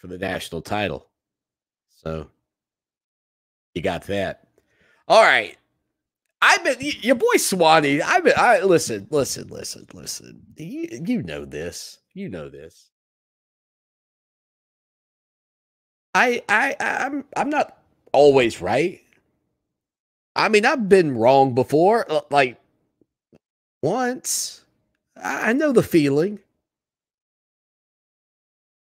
for the national title. So you got that. All right. Your boy Swanny. Listen. You know this. You know this. I'm not always right. I mean, I've been wrong before, like once. I know the feeling.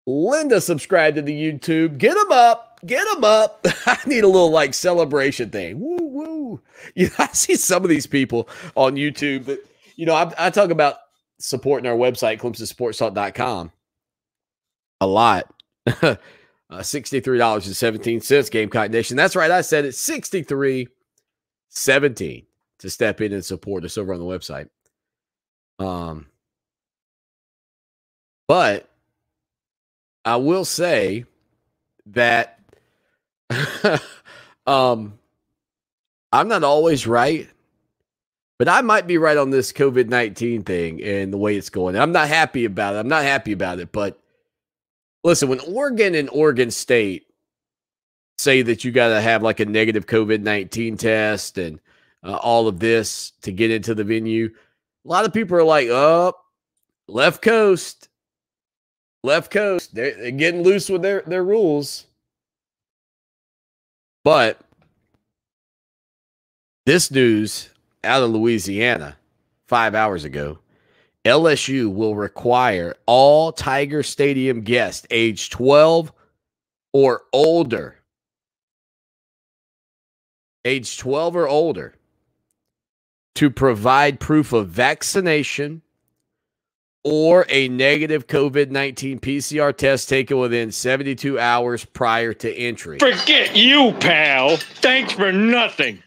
Linda subscribed to the YouTube. Get them up. Get them up. I need a little like celebration thing. Woo, woo. You know, I see some of these people on YouTube that, you know, I talk about supporting our website, ClemsonSportsTalk.com, a lot. $63.17 Gamecock Nation. That's right. I said it. $63.17 to step in and support us over on the website. But I will say that I'm not always right, but I might be right on this COVID-19 thing and the way it's going. I'm not happy about it. But listen, when Oregon and Oregon State say that you got to have like a negative COVID-19 test and all of this to get into the venue, a lot of people are like, oh, left coast. They're getting loose with their rules. But this news out of Louisiana 5 hours ago, LSU will require all Tiger Stadium guests age 12 or older, to provide proof of vaccination or a negative COVID-19 PCR test taken within 72 hours prior to entry. Forget you, pal. Thanks for nothing.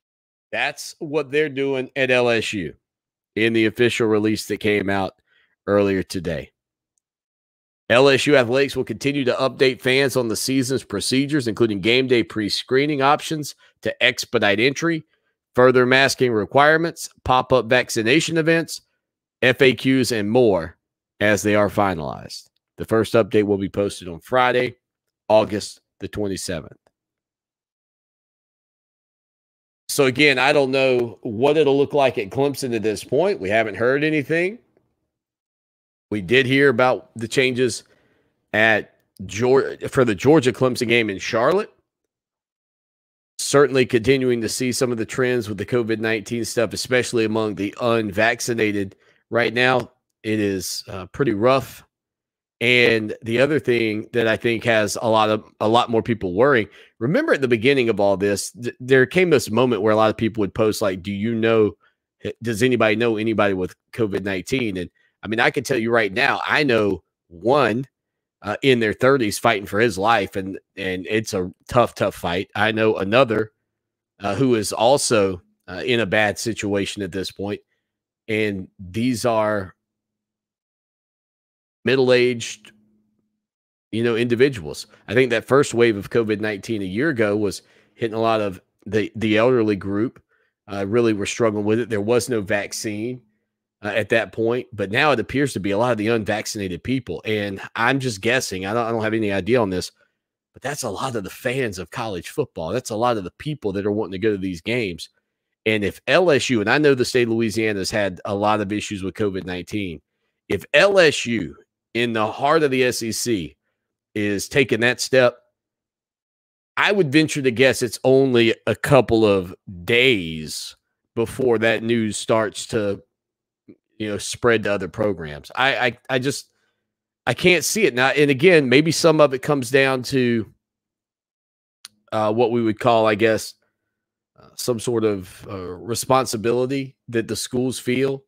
That's what they're doing at LSU in the official release that came out earlier today. LSU Athletics will continue to update fans on the season's procedures, including game day pre-screening options to expedite entry, further masking requirements, pop-up vaccination events, FAQs, and more as they are finalized. The first update will be posted on Friday, August the 27th. So again, I don't know what it'll look like at Clemson at this point. We haven't heard anything. We did hear about the changes at Georgia for the Georgia-Clemson game in Charlotte. Certainly continuing to see some of the trends with the COVID-19 stuff, especially among the unvaccinated right now. It is pretty rough. And the other thing that I think has a lot more people worrying. Remember at the beginning of all this, there came this moment where a lot of people would post like, does anybody know anybody with COVID-19? And I mean, I can tell you right now, I know one in their 30s fighting for his life, and it's a tough fight. I know another who is also in a bad situation at this point. And these are middle-aged, individuals. I think that first wave of COVID-19 a year ago was hitting a lot of the elderly group. Really were struggling with it. There was no vaccine at that point, but now it appears to be a lot of the unvaccinated people. And I'm just guessing. I don't have any idea on this, but that's a lot of the fans of college football. That's a lot of the people that are wanting to go to these games. And if LSU, and I know the state of Louisiana has had a lot of issues with COVID-19, if LSU in the heart of the SEC is taking that step, I would venture to guess it's only a couple of days before that news starts to, spread to other programs. I can't see it now. And again, maybe some of it comes down to what we would call, I guess, some sort of responsibility that the schools feel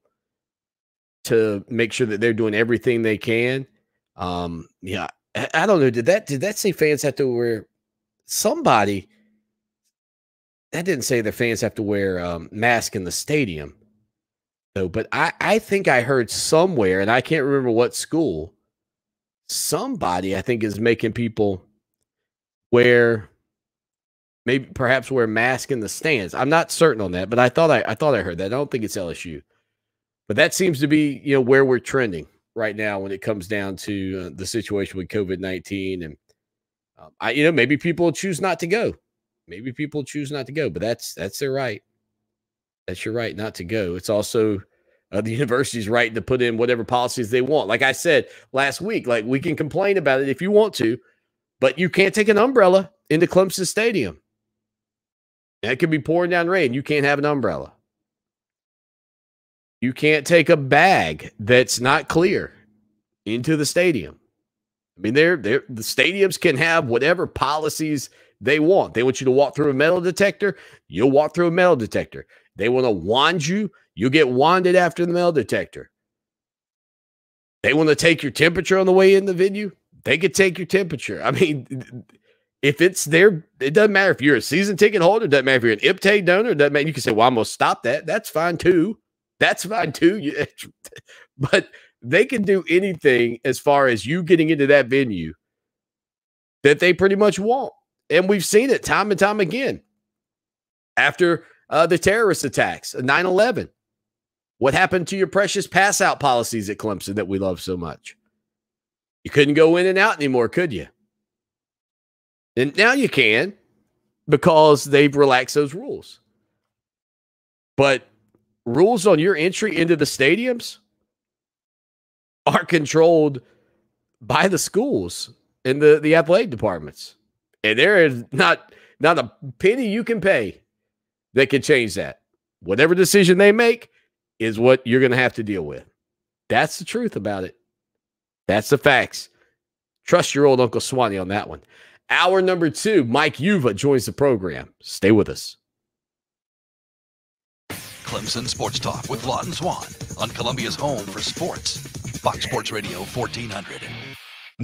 to make sure that they're doing everything they can. I don't know. Did that say fans have to wear somebody? That didn't say the fans have to wear masks in the stadium. though. But I think I heard somewhere, and I can't remember what school, somebody I think is making people perhaps wear masks in the stands. I'm not certain on that, but I thought I heard that. I don't think it's LSU, but that seems to be where we're trending right now when it comes down to the situation with COVID-19 and Maybe people choose not to go. Maybe people choose not to go, but that's their right. That's your right not to go. It's also the university's right to put in whatever policies they want. Like I said last week, like we can complain about it if you want to, but you can't take an umbrella into Clemson Stadium. That could be pouring down rain. You can't have an umbrella. You can't take a bag that's not clear into the stadium. I mean, the stadiums can have whatever policies they want. They want you to walk through a metal detector. You'll walk through a metal detector. They want to wand you. You'll get wanded after the metal detector. They want to take your temperature on the way in the venue. They could take your temperature. I mean, if it's there, it doesn't matter if you're a season ticket holder. It doesn't matter if you're an IPTAY donor. It doesn't matter. You can say, well, I'm going to stop that. That's fine too. That's fine too. But they can do anything as far as you getting into that venue that they pretty much want. And we've seen it time and time again. After the terrorist attacks, 9/11, what happened to your precious pass out policies at Clemson that we love so much? You couldn't go in and out anymore, could you? And now you can because they've relaxed those rules. But rules on your entry into the stadiums are controlled by the schools and the athletic departments. And there is not a penny you can pay that can change that. Whatever decision they make is what you're going to have to deal with. That's the truth about it. That's the facts. Trust your old Uncle Swanny on that one. Hour number 2, Mike Yuva joins the program. Stay with us. Clemson Sports Talk with Lawton Swan on Columbia's home for sports. Fox Sports Radio 1400.